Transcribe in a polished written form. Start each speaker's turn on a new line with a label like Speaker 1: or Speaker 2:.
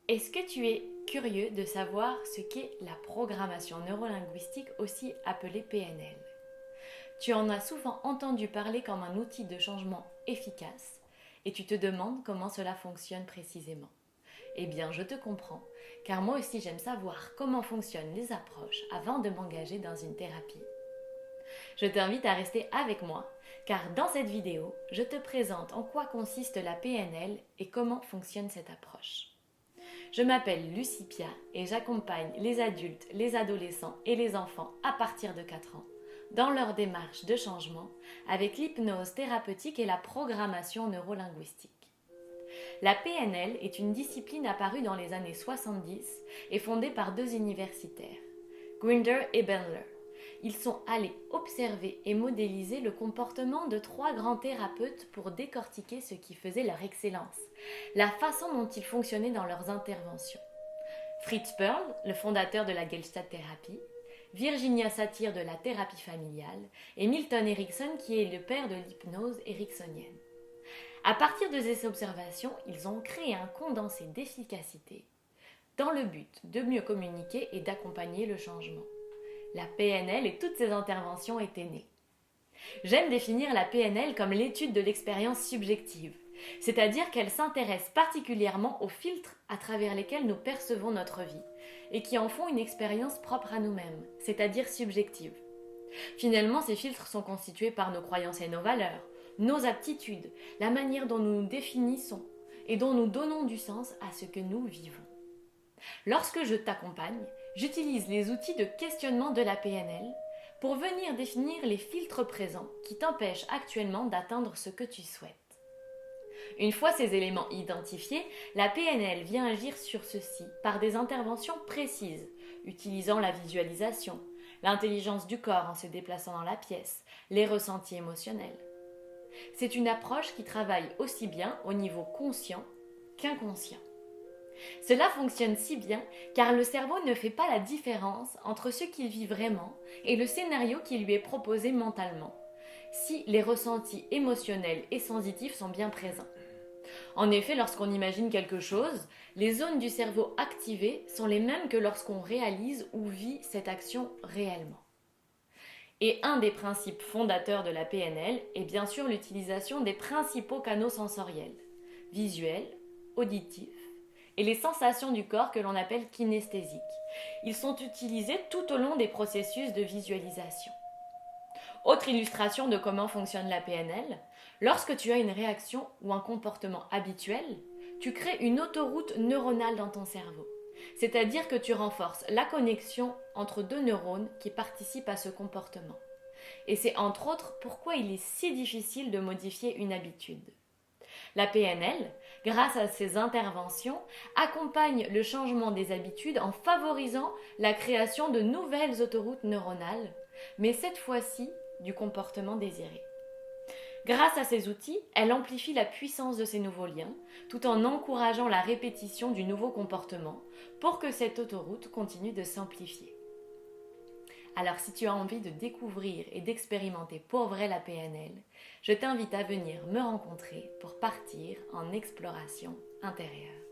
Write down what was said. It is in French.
Speaker 1: Est-ce que tu es curieux de savoir ce qu'est la programmation neurolinguistique, aussi appelée PNL? Tu en as souvent entendu parler comme un outil de changement efficace et tu te demandes comment cela fonctionne précisément. Eh bien, je te comprends, car moi aussi j'aime savoir comment fonctionnent les approches avant de m'engager dans une thérapie. Je t'invite à rester avec moi, car dans cette vidéo, je te présente en quoi consiste la PNL et comment fonctionne cette approche. Je m'appelle Lucie Pia et j'accompagne les adultes, les adolescents et les enfants à partir de 4 ans dans leur démarche de changement avec l'hypnose thérapeutique et la programmation neurolinguistique. La PNL est une discipline apparue dans les années 70 et fondée par deux universitaires, Grinder et Bandler. Ils sont allés observer et modéliser le comportement de 3 grands thérapeutes pour décortiquer ce qui faisait leur excellence, la façon dont ils fonctionnaient dans leurs interventions. Fritz Perls, le fondateur de la Gestalt thérapie, Virginia Satir de la thérapie familiale et Milton Erickson qui est le père de l'hypnose ericksonienne. À partir de ces observations, ils ont créé un condensé d'efficacité dans le but de mieux communiquer et d'accompagner le changement. La PNL et toutes ses interventions étaient nées. J'aime définir la PNL comme l'étude de l'expérience subjective, c'est-à-dire qu'elle s'intéresse particulièrement aux filtres à travers lesquels nous percevons notre vie et qui en font une expérience propre à nous-mêmes, c'est-à-dire subjective. Finalement, ces filtres sont constitués par nos croyances et nos valeurs, nos aptitudes, la manière dont nous nous définissons et dont nous donnons du sens à ce que nous vivons. Lorsque je t'accompagne, j'utilise les outils de questionnement de la PNL pour venir définir les filtres présents qui t'empêchent actuellement d'atteindre ce que tu souhaites. Une fois ces éléments identifiés, la PNL vient agir sur ceux-ci par des interventions précises, utilisant la visualisation, l'intelligence du corps en se déplaçant dans la pièce, les ressentis émotionnels. C'est une approche qui travaille aussi bien au niveau conscient qu'inconscient. Cela fonctionne si bien car le cerveau ne fait pas la différence entre ce qu'il vit vraiment et le scénario qui lui est proposé mentalement, si les ressentis émotionnels et sensitifs sont bien présents. En effet, lorsqu'on imagine quelque chose, les zones du cerveau activées sont les mêmes que lorsqu'on réalise ou vit cette action réellement. Et un des principes fondateurs de la PNL est bien sûr l'utilisation des principaux canaux sensoriels, visuels, auditifs, et les sensations du corps que l'on appelle kinesthésiques. Ils sont utilisés tout au long des processus de visualisation. Autre illustration de comment fonctionne la PNL, lorsque tu as une réaction ou un comportement habituel, tu crées une autoroute neuronale dans ton cerveau. C'est-à-dire que tu renforces la connexion entre deux neurones qui participent à ce comportement. Et c'est entre autres pourquoi il est si difficile de modifier une habitude. La PNL, grâce à ses interventions, accompagne le changement des habitudes en favorisant la création de nouvelles autoroutes neuronales, mais cette fois-ci du comportement désiré. Grâce à ces outils, elle amplifie la puissance de ces nouveaux liens, tout en encourageant la répétition du nouveau comportement pour que cette autoroute continue de s'amplifier. Alors si tu as envie de découvrir et d'expérimenter pour vrai la PNL, je t'invite à venir me rencontrer pour partir en exploration intérieure.